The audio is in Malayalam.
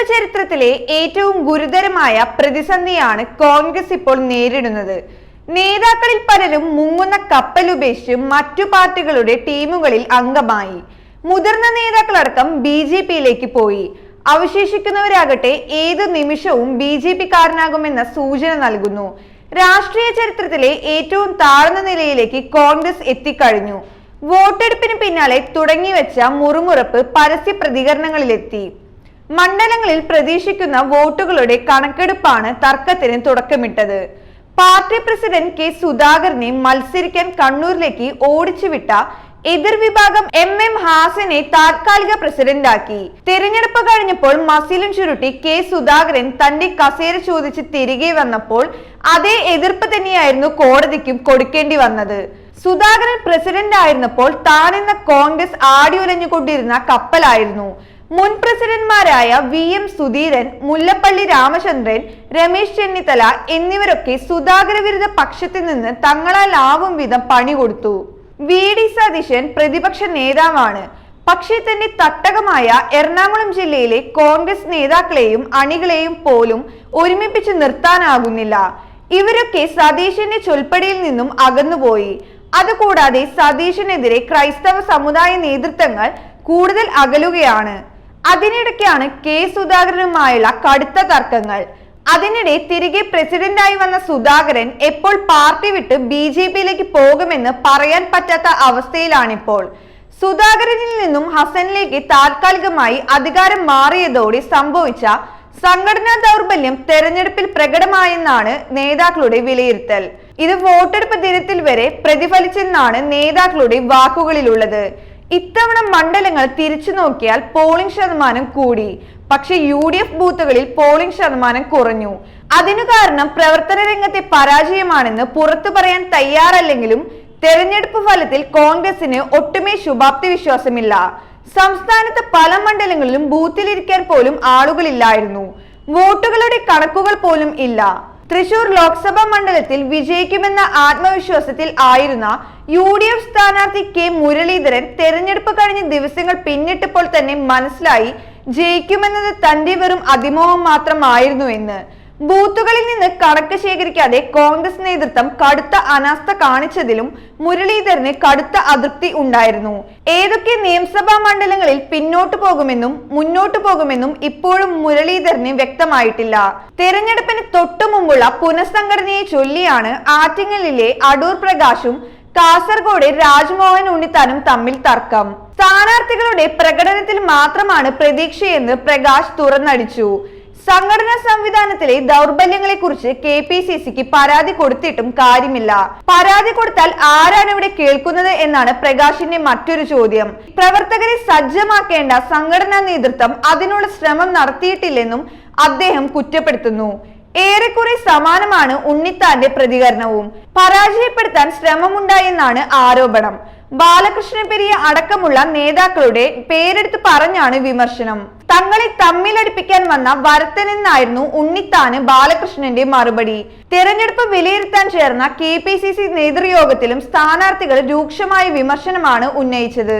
ചരിത്രത്തിലെ ഏറ്റവും ഗുരുതരമായ പ്രതിസന്ധിയാണ് കോൺഗ്രസ് ഇപ്പോൾ നേരിടുന്നത്. നേതാക്കളിൽ പലരും മുങ്ങുന്ന കപ്പലുപേക്ഷിച്ച് മറ്റു പാർട്ടികളുടെ ടീമുകളിൽ അംഗമായി. മുതിർന്ന നേതാക്കളടക്കം BJP-യിലേക്ക് പോയി. അവശേഷിക്കുന്നവരാകട്ടെ ഏതു നിമിഷവും BJP-കാരനാകുമെന്ന സൂചന നൽകുന്നു. രാഷ്ട്രീയ ചരിത്രത്തിലെ ഏറ്റവും താഴ്ന്ന നിലയിലേക്ക് കോൺഗ്രസ് എത്തിക്കഴിഞ്ഞു. വോട്ടെടുപ്പിന് പിന്നാലെ തുടങ്ങിവെച്ച മുറുമുറുപ്പ് പരസ്യ പ്രതികരണങ്ങളിലെത്തി. മണ്ഡലങ്ങളിൽ പ്രതീക്ഷിക്കുന്ന വോട്ടുകളുടെ കണക്കെടുപ്പാണ് തർക്കത്തിന് തുടക്കമിട്ടത്. പാർട്ടി പ്രസിഡന്റ് കെ സുധാകരനെ മത്സരിക്കാൻ കണ്ണൂരിലേക്ക് ഓടിച്ചുവിട്ട എതിർവിഭാഗം MM ഹാസനെ താൽക്കാലിക പ്രസിഡന്റാക്കി. തിരഞ്ഞെടുപ്പ് കഴിഞ്ഞപ്പോൾ മസിലും ചുരുട്ടി കെ സുധാകരൻ തന്റെ കസേര ചോദിച്ച് തിരികെ വന്നപ്പോൾ അതേ എതിർപ്പ് തന്നെയായിരുന്നു കോടതിക്കും കൊടുക്കേണ്ടി വന്നത്. സുധാകരൻ പ്രസിഡന്റ് ആയിരുന്നപ്പോൾ താനെന്ന കോൺഗ്രസ് ആടിയുലഞ്ഞുകൊണ്ടിരുന്ന കപ്പലായിരുന്നു. മുൻ പ്രസിഡന്റ്മാരായ VM സുധീരൻ, മുല്ലപ്പള്ളി രാമചന്ദ്രൻ, രമേശ് ചെന്നിത്തല എന്നിവരൊക്കെ സുധാകര വിരുദ്ധ പക്ഷത്തിൽ നിന്ന് തങ്ങളാൽ ആവും വിധം പണി കൊടുത്തു. VD സതീശൻ പ്രതിപക്ഷ നേതാവാണ്. പക്ഷേ തന്റെ തട്ടകമായ എറണാകുളം ജില്ലയിലെ കോൺഗ്രസ് നേതാക്കളെയും അണികളെയും പോലും ഒരുമിപ്പിച്ച് നിർത്താനാകുന്നില്ല. ഇവരൊക്കെ സതീശന്റെ ചൊൽപ്പടിയിൽ നിന്നും അകന്നുപോയി. അതുകൂടാതെ സതീശനെതിരെ ക്രൈസ്തവ സമുദായ നേതൃത്വങ്ങൾ കൂടുതൽ അകലുകയാണ്. അതിനിടയ്ക്കാണ് കെ സുധാകരനുമായുള്ള കടുത്ത തർക്കങ്ങൾ. അതിനിടെ തിരികെ പ്രസിഡന്റായി വന്ന സുധാകരൻ എപ്പോൾ പാർട്ടി വിട്ട് BJP-യിലേക്ക് പോകുമെന്ന് പറയാൻ പറ്റാത്ത അവസ്ഥയിലാണിപ്പോൾ. സുധാകരനിൽ നിന്നും ഹസനിലേക്ക് താൽക്കാലികമായി അധികാരം മാറിയതോടെ സംഭവിച്ച സംഘടനാ ദൗർബല്യം തെരഞ്ഞെടുപ്പിൽ പ്രകടമായെന്നാണ് നേതാക്കളുടെ വിലയിരുത്തൽ. ഇത് വോട്ടെടുപ്പ് ദിനത്തിൽ വരെ പ്രതിഫലിച്ചെന്നാണ് നേതാക്കളുടെ വാക്കുകളിലുള്ളത്. ഇത്തവണ മണ്ഡലങ്ങൾ തിരിച്ചു നോക്കിയാൽ പോളിംഗ് ശതമാനം കൂടി, പക്ഷെ UDF ബൂത്തുകളിൽ പോളിംഗ് ശതമാനം കുറഞ്ഞു. അതിനു കാരണം പ്രവർത്തന രംഗത്തെ പരാജയമാണെന്ന് പുറത്തു പറയാൻ തയ്യാറല്ലെങ്കിലും തെരഞ്ഞെടുപ്പ് ഫലത്തിൽ കോൺഗ്രസിന് ഒട്ടുമേ ശുഭാപ്തി വിശ്വാസമില്ല. സംസ്ഥാനത്ത് പല മണ്ഡലങ്ങളിലും ബൂത്തിലിരിക്കാൻ പോലും ആളുകളില്ലായിരുന്നു. വോട്ടുകളുടെ കണക്കുകൾ പോലും ഇല്ല. തൃശൂർ ലോക്സഭാ മണ്ഡലത്തിൽ വിജയിക്കുമെന്ന ആത്മവിശ്വാസത്തിൽ ആയിരുന്ന UDF സ്ഥാനാർത്ഥി K മുരളീധരൻ തെരഞ്ഞെടുപ്പ് കഴിഞ്ഞ ദിവസങ്ങൾ പിന്നിട്ടപ്പോൾ തന്നെ മനസ്സിലായി ജയിക്കുമെന്നത് തന്റെ വെറും അതിമോഹം മാത്രമായിരുന്നു എന്ന്. ബൂത്തുകളിൽ നിന്ന് കണക്ക് ശേഖരിക്കാതെ കോൺഗ്രസ് നേതൃത്വം കടുത്ത അനാസ്ഥ കാണിച്ചതിലും മുരളീധരന് കടുത്ത അതൃപ്തി ഉണ്ടായിരുന്നു. ഏതൊക്കെ നിയമസഭാ മണ്ഡലങ്ങളിൽ പിന്നോട്ടു പോകുമെന്നും മുന്നോട്ടു പോകുമെന്നും ഇപ്പോഴും മുരളീധരന് വ്യക്തമായിട്ടില്ല. തെരഞ്ഞെടുപ്പിന് തൊട്ടു മുമ്പുള്ള പുനഃസംഘടനയെ ചൊല്ലിയാണ് ആറ്റിങ്ങലിലെ അടൂർ പ്രകാശും കാസർഗോഡ് രാജ്മോഹൻ ഉണ്ണിത്താനും തമ്മിൽ തർക്കം. സ്ഥാനാർത്ഥികളുടെ പ്രകടനത്തിൽ മാത്രമാണ് പ്രതീക്ഷയെന്ന് പ്രകാശ് തുറന്നടിച്ചു. സംഘടനാ സംവിധാനത്തിലെ ദൗർബല്യങ്ങളെ കുറിച്ച് KPCCക്ക് പരാതി കൊടുത്തിട്ടും കാര്യമില്ല. പരാതി കൊടുത്താൽ ആരാണ് ഇവിടെ കേൾക്കുന്നത് എന്നാണ് പ്രകാശിന്റെ മറ്റൊരു ചോദ്യം. പ്രവർത്തകരെ സജ്ജമാക്കേണ്ട സംഘടനാ നേതൃത്വം അതിനുള്ള ശ്രമം നടത്തിയിട്ടില്ലെന്നും അദ്ദേഹം കുറ്റപ്പെടുത്തുന്നു. ഏറെക്കുറെ സമാനമാണ് ഉണ്ണിത്താന്റെ പ്രതികരണവും. പരാജയപ്പെടുത്താൻ ശ്രമമുണ്ടായെന്നാണ് ആരോപണം. ബാലകൃഷ്ണ പെരിയ അടക്കമുള്ള നേതാക്കളുടെ പേരെടുത്ത് പറഞ്ഞാണ് വിമർശനം. തങ്ങളെ തമ്മിലടിപ്പിക്കാൻ വന്ന വരത്തനെന്നായിരുന്നു ഉണ്ണിത്താന് ബാലകൃഷ്ണന്റെ മറുപടി. തെരഞ്ഞെടുപ്പ് വിലയിരുത്താൻ ചേർന്ന KPCC നേതൃയോഗത്തിലും സ്ഥാനാർത്ഥികൾ രൂക്ഷമായ വിമർശനമാണ് ഉന്നയിച്ചത്.